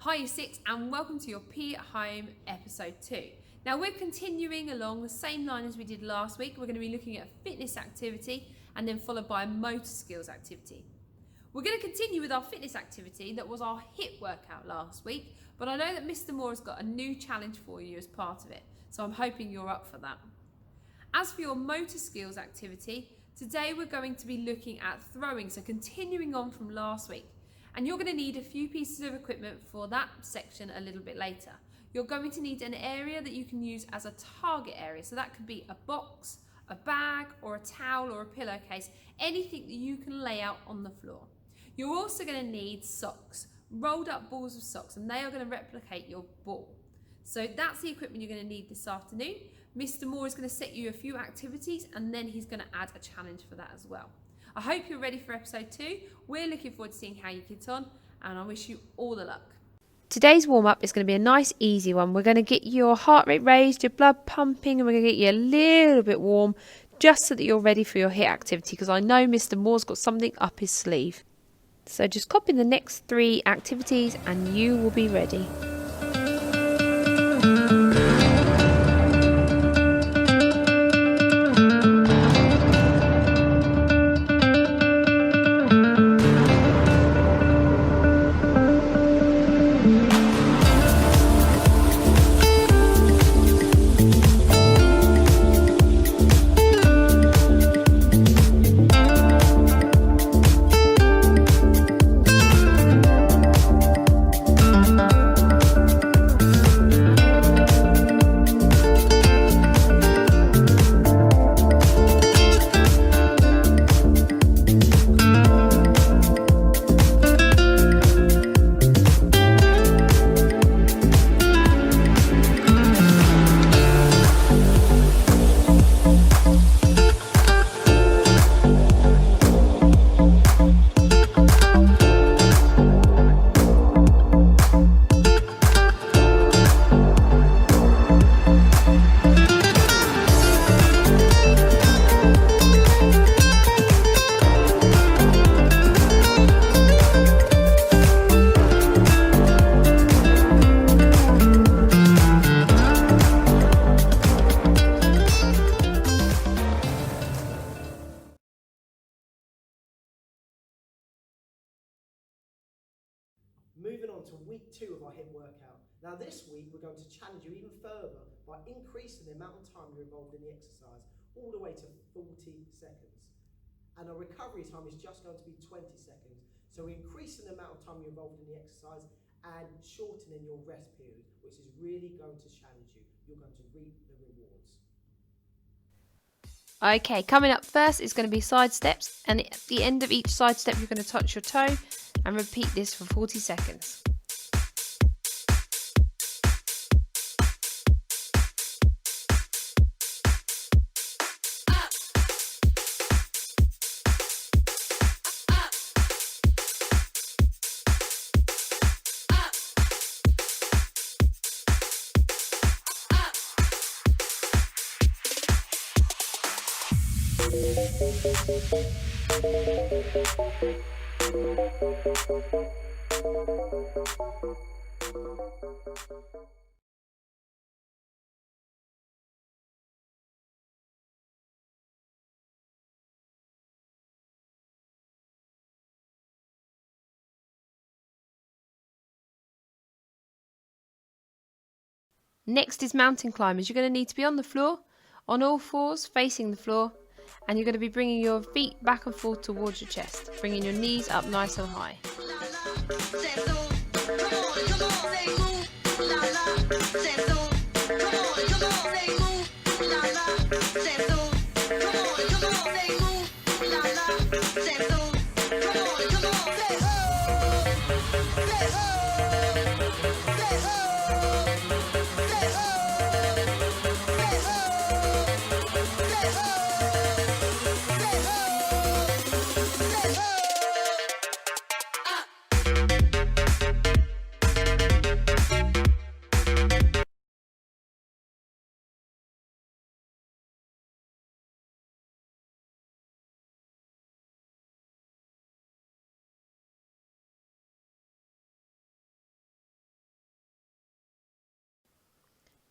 Hi Six, and welcome to your P at Home episode 2. Now we're continuing along the same line as we did last week. We're going to be looking at a fitness activity and then followed by a motor skills activity. We're going to continue with our fitness activity that was our hip workout last week, but I know that Mr. Moore has got a new challenge for you as part of it, so I'm hoping you're up for that. As for your motor skills activity, today we're going to be looking at throwing, so continuing on from last week. And you're going to need a few pieces of equipment for that section a little bit later. You're going to need an area that you can use as a target area. So that could be a box, a bag, or a towel or a pillowcase, anything that you can lay out on the floor. You're also going to need socks, rolled up balls of socks, and they are going to replicate your ball. So that's the equipment you're going to need this afternoon. Mr. Moore is going to set you a few activities and then he's going to add a challenge for that as well. I hope you're ready for episode 2. We're looking forward to seeing how you get on, and I wish you all the luck. Today's warm-up is going to be a nice easy one. We're going to get your heart rate raised, your blood pumping, and we're going to get you a little bit warm just so that you're ready for your HIIT activity, because I know Mr. Moore's got something up his sleeve. So just copy the next 3 activities and you will be ready. Moving on to week 2 of our HIIT workout. Now this week we're going to challenge you even further by increasing the amount of time you're involved in the exercise all the way to 40 seconds. And our recovery time is just going to be 20 seconds. So we're increasing the amount of time you're involved in the exercise and shortening your rest period, which is really going to challenge you. You're going to reap the rewards. Okay, coming up first is going to be side steps, and at the end of each side step you're going to touch your toe and repeat this for 40 seconds. Next is mountain climbers. You're going to need to be on the floor, on all fours, facing the floor, and you're going to be bringing your feet back and forth towards your chest, bringing your knees up nice and high.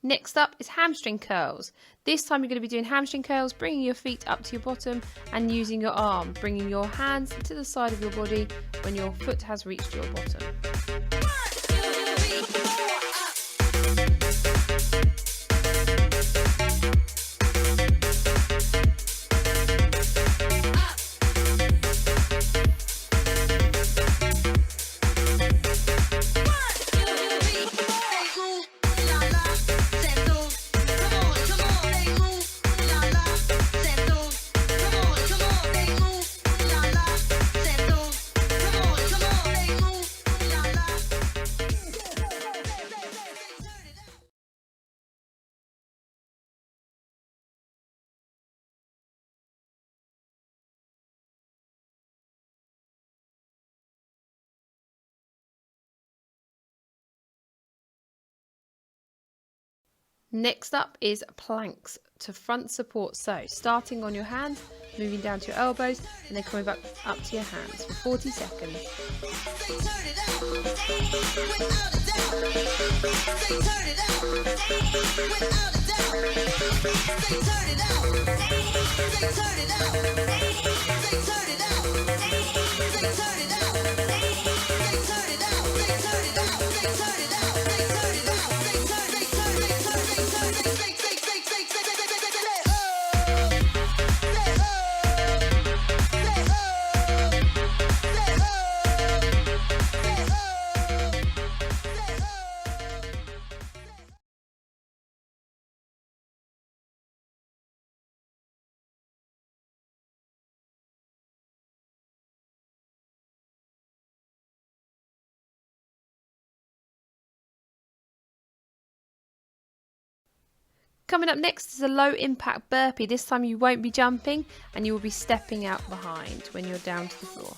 Next up is hamstring curls. This time you're going to be doing hamstring curls, bringing your feet up to your bottom and using your arm, bringing your hands to the side of your body when your foot has reached your bottom. Next up is planks to front support. So starting on your hands, moving down to your elbows and then coming back up to your hands for 40 seconds. Coming up next is a low impact burpee. This time you won't be jumping and you will be stepping out behind when you're down to the floor.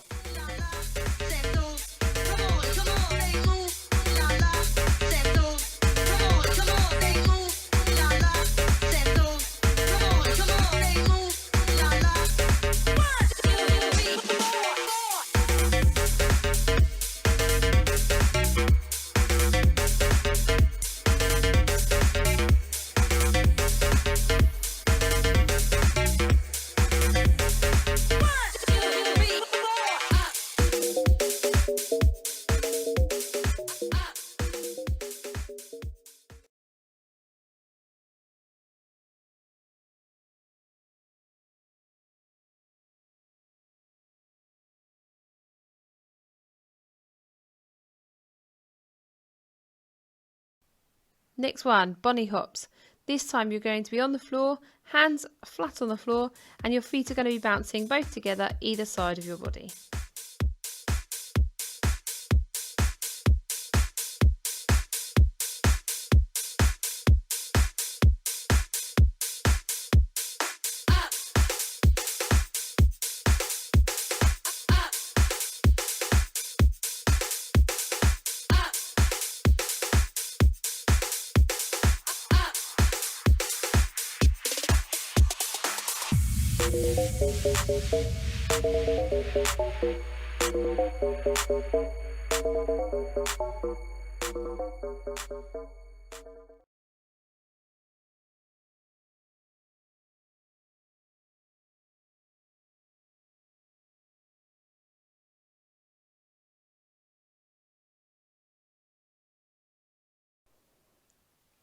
Next one, bunny hops. This time you're going to be on the floor, hands flat on the floor, and your feet are going to be bouncing both together either side of your body.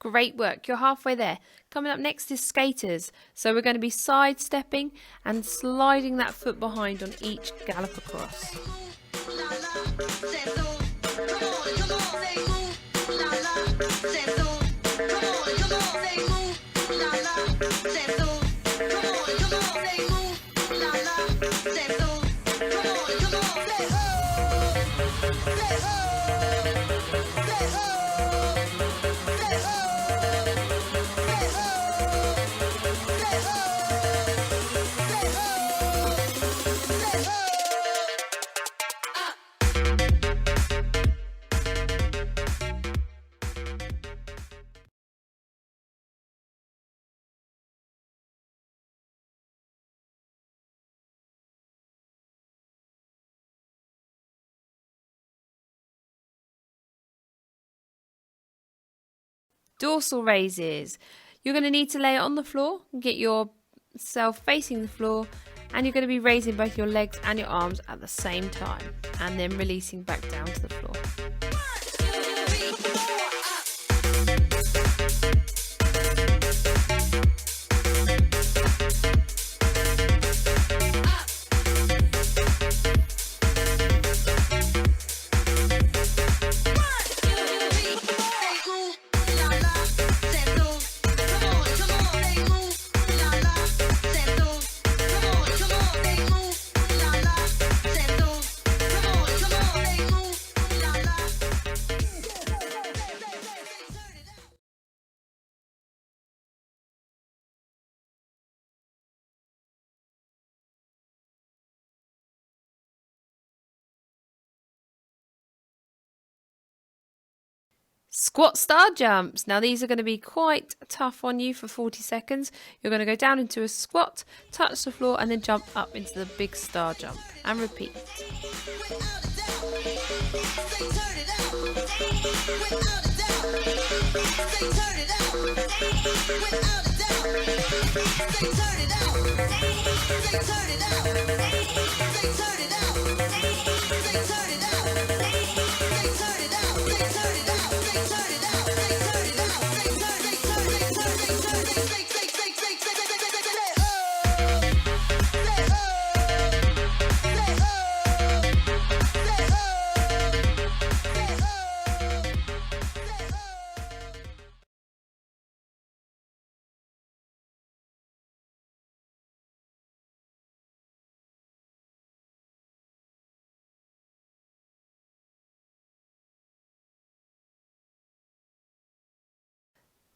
Great work, you're halfway there. Coming up next is skaters. So we're going to be sidestepping and sliding that foot behind on each gallop across. Dorsal raises. You're going to need to lay it on the floor and get yourself facing the floor, and you're going to be raising both your legs and your arms at the same time and then releasing back down to the floor. Squat star jumps. Now these are going to be quite tough on you for 40 seconds. You're going to go down into a squat, touch the floor, and then jump up into the big star jump and repeat.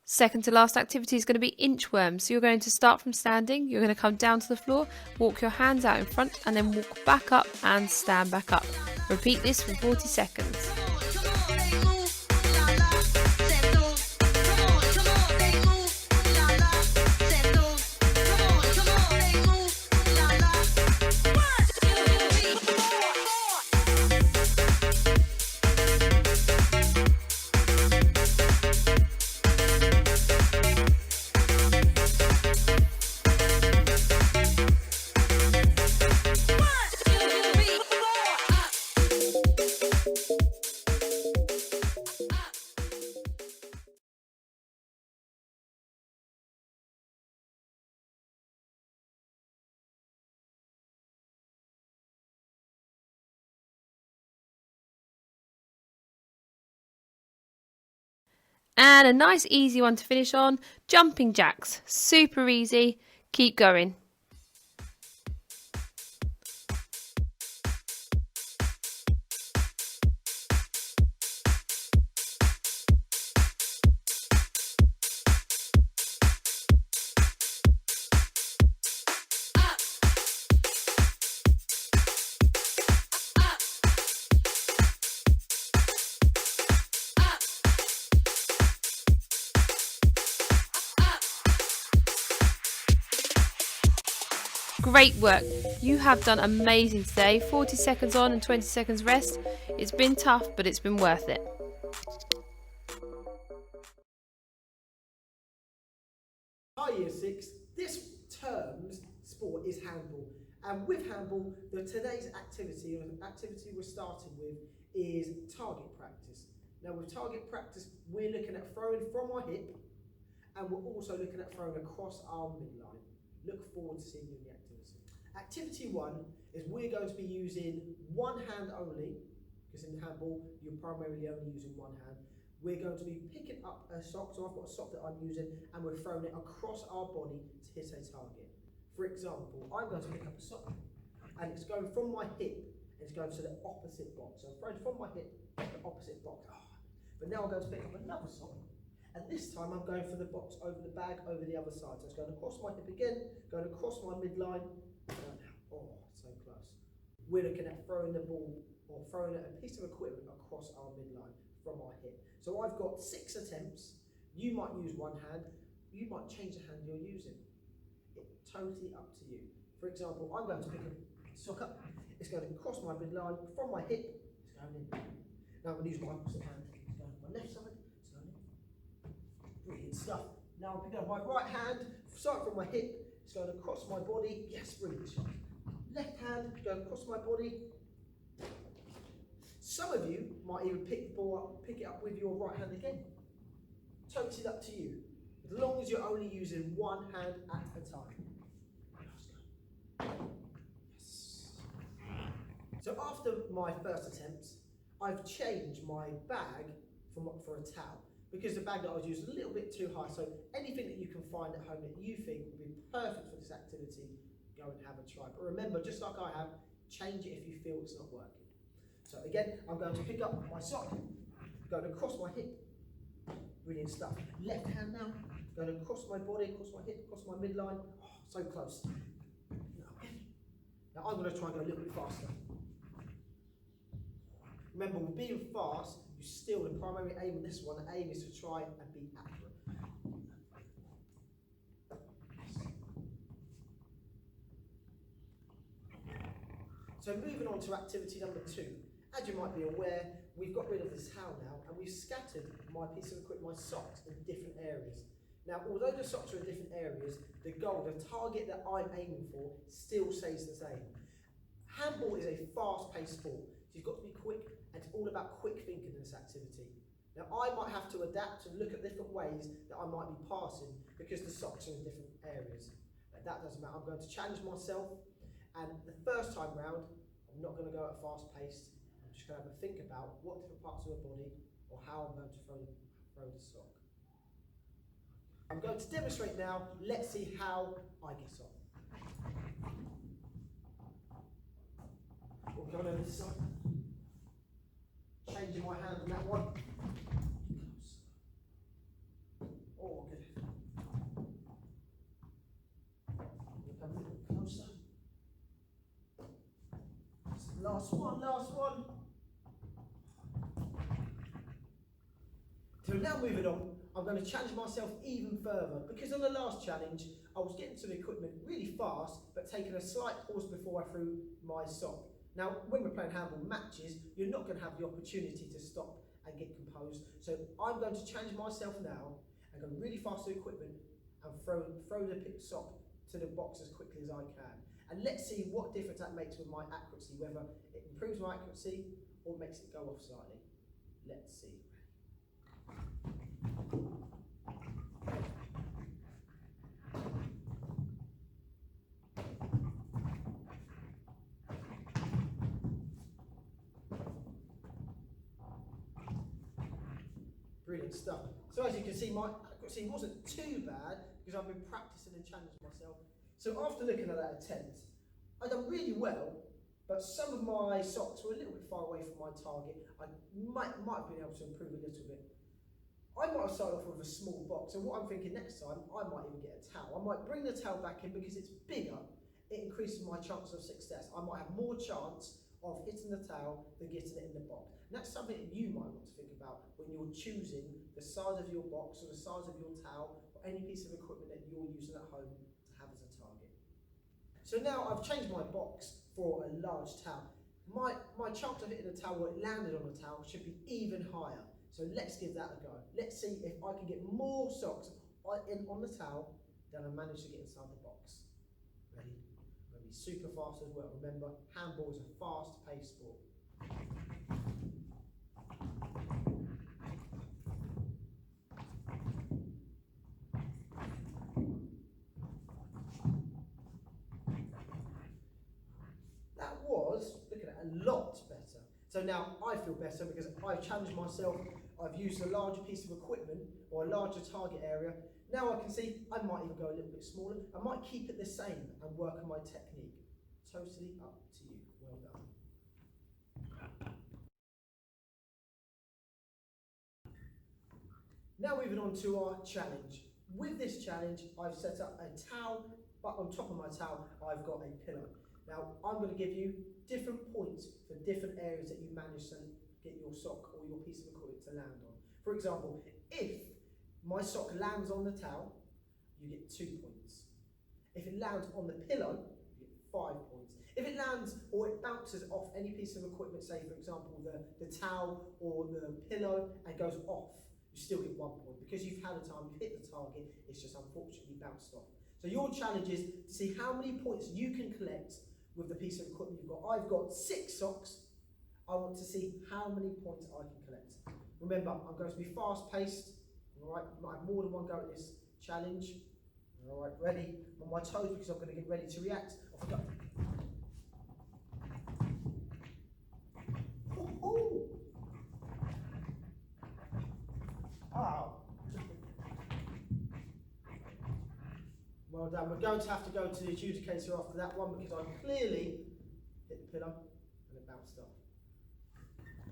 Second to last activity is going to be inchworm. So you're going to start from standing, you're going to come down to the floor, walk your hands out in front, and then walk back up and stand back up. Repeat this for 40 seconds. And a nice easy one to finish on, jumping jacks. Super easy. Keep going. Great work. You have done amazing today. 40 seconds on and 20 seconds rest. It's been tough, but it's been worth it. Hi Year 6, this term's sport is handball, and with handball, today's activity we're starting with is target practice. Now with target practice, we're looking at throwing from our hip, and we're also looking at throwing across our midline. Look forward to seeing you in the activity. Activity 1 is we're going to be using one hand only, because in handball you're primarily only using one hand. We're going to be picking up a sock, so I've got a sock that I'm using, and we're throwing it across our body to hit a target. For example, I'm going to pick up a sock, and it's going from my hip, and it's going to the opposite box. So I'm throwing from my hip to the opposite box. But now I'm going to pick up another sock, and this time I'm going for the box over the bag, over the other side. So it's going across my hip again, going across my midline, and so close. We're looking at throwing the ball, or throwing a piece of equipment across our midline from our hip. So I've got 6 attempts. You might use one hand, you might change the hand you're using. It's totally up to you. For example, I'm going to pick a sock up, it's going to cross my midline, from my hip, it's going in. Now I'm going to use my opposite hand, it's going to my left side, it's going in. Brilliant stuff. Now I'm picking up my right hand, starting from my hip, it's going across my body. Yes, brilliant. Left hand going across my body. Some of you might even pick the ball up, pick it up with your right hand again. Totally up to you, as long as you're only using one hand at a time. Yes. So after my first attempts, I've changed my bag for a towel, because the bag that I was using was a little bit too high. So anything that you can find at home that you think would be perfect for this activity, go and have a try. But remember, just like I have, change it if you feel it's not working. So again, I'm going to pick up my sock, going across my hip. Brilliant stuff. Left hand now, going across my body, across my hip, across my midline. Oh, so close. Now I'm going to try and go a little bit faster. Remember, with being fast, you still, the primary aim on this one, the aim is to try and be accurate. So moving on to activity number 2. As you might be aware, we've got rid of this towel now, and we've scattered my piece of equipment, my socks, in different areas. Now, although the socks are in different areas, the goal, the target that I'm aiming for, still stays the same. Handball is a fast-paced sport, so you've got to be quick, and it's all about quick thinking in this activity. Now, I might have to adapt and look at different ways that I might be passing because the socks are in different areas. But that doesn't matter. I'm going to challenge myself, and the first time round, I'm not going to go at a fast pace. I'm just going to have a think about what different parts of the body or how I'm going to throw the sock. I'm going to demonstrate now. Let's see how I get on. We're going over this side. Changing my hand on that one. Oh, good. Look a little bit closer. Last one, last one. So now moving on, I'm going to challenge myself even further, because on the last challenge, I was getting to the equipment really fast, but taking a slight pause before I threw my sock. Now, when we're playing handball matches, you're not going to have the opportunity to stop and get composed. So I'm going to challenge myself now and go really fast to the equipment and throw the sock to the box as quickly as I can. And let's see what difference that makes with my accuracy, whether it improves my accuracy or makes it go off slightly. Let's see. Brilliant stuff. So as you can see, my accuracy wasn't too bad because I've been practicing and challenging myself. So after looking at that attempt, I've done really well, but some of my socks were a little bit far away from my target. I might have been able to improve a little bit. I might have started off with a small box, and what I'm thinking next time, I might even get a towel. I might bring the towel back in because it's bigger, it increases my chance of success. I might have more chance of hitting the towel than getting it in the box. And that's something that you might want to think about when you're choosing the size of your box or the size of your towel or any piece of equipment that you're using at home to have as a target. So now I've changed my box for a large towel. My chance of hitting the towel where it landed on the towel should be even higher. So let's give that a go. Let's see if I can get more socks on the towel than I managed to get inside the box. Ready? I'm going to be super fast as well. Remember, handball is a fast-paced sport. That was, looking at it, a lot better. So now I feel better because I've challenged myself. I've used a larger piece of equipment or a larger target area. Now I can see I might even go a little bit smaller. I might keep it the same and work on my technique. Totally up to you. Well done. Now moving on to our challenge. With this challenge, I've set up a towel, but on top of my towel, I've got a pillow. Now, I'm going to give you different points for different areas that you manage to get your sock or your piece of equipment to land on. For example, if my sock lands on the towel, you get 2 points. If it lands on the pillow, you get 5 points. If it lands or it bounces off any piece of equipment, say for example the towel or the pillow, and goes off, you still get 1 point. Because you've had a time, you've hit the target, it's just unfortunately bounced off. So your challenge is to see how many points you can collect with the piece of equipment you've got. I've got 6 socks. I want to see how many points I can collect. Remember, I'm going to be fast-paced. All right, I might have more than one go at this challenge. All right, ready? I'm on my toes because I'm going to get ready to react. Off we go. Ooh. Oh. Well done. We're going to have to go to the adjudicator after that one because I clearly hit the pillow and it bounced off.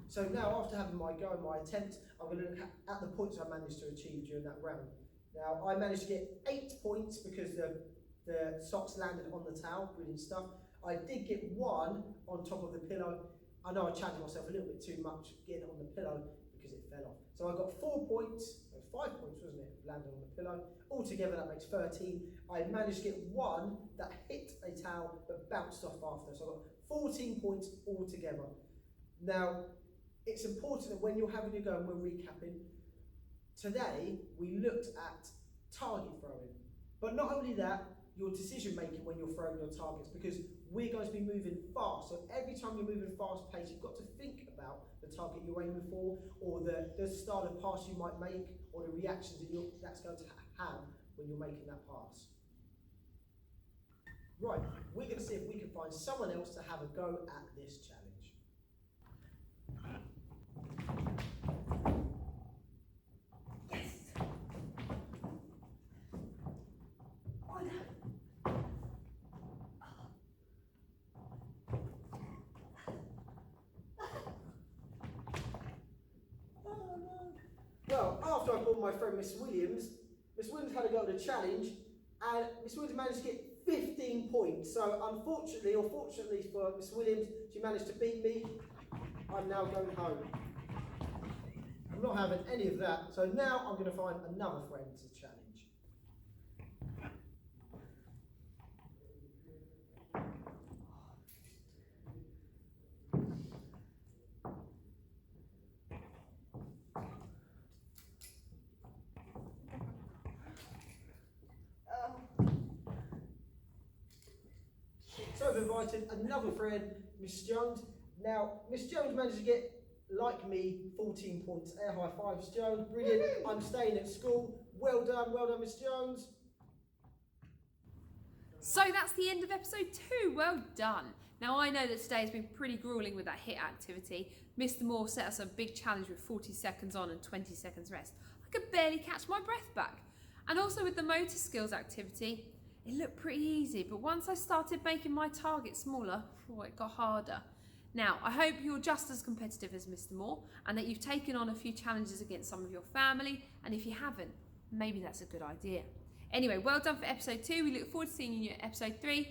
So now, after having my go and my attempt, I'm going to look at the points I managed to achieve during that round. Now, I managed to get 8 points because the socks landed on the towel, brilliant stuff. I did get 1 on top of the pillow. I know I challenged myself a little bit too much getting it on the pillow because it fell off. So I got 4 points, 5 points wasn't it, landed on the pillow. Altogether that makes 13. I managed to get 1 that hit a towel but bounced off after. So I got 14 points altogether. Now, it's important that when you're having a go, and we're recapping, today we looked at target throwing. But not only that, your decision making when you're throwing your targets, because we're going to be moving fast. So every time you're moving fast paced, you've got to think about the target you're aiming for, or the style of pass you might make, or the reactions that's going to have when you're making that pass. Right, we're going to see if we can find someone else to have a go at this challenge. Well, after I brought my friend Miss Williams had a go at the challenge, and Miss Williams managed to get 15 points. So unfortunately, or fortunately for Miss Williams, she managed to beat me. I'm now going home. I'm not having any of that. So now I'm going to find another friend to challenge. So I've invited another friend, Miss Jones. Now, Miss Jones managed to get, like me, 14 points. Air high five, Miss Jones. Brilliant. I'm staying at school. Well done, Miss Jones. So that's the end of episode 2. Well done. Now I know that today has been pretty grueling with that hit activity. Mr. Moore set us a big challenge with 40 seconds on and 20 seconds rest. I could barely catch my breath back. And also with the motor skills activity, it looked pretty easy, but once I started making my target smaller, it got harder. Now, I hope you're just as competitive as Mr. Moore and that you've taken on a few challenges against some of your family, and if you haven't, maybe that's a good idea. Anyway, well done for episode 2. We look forward to seeing you in episode 3.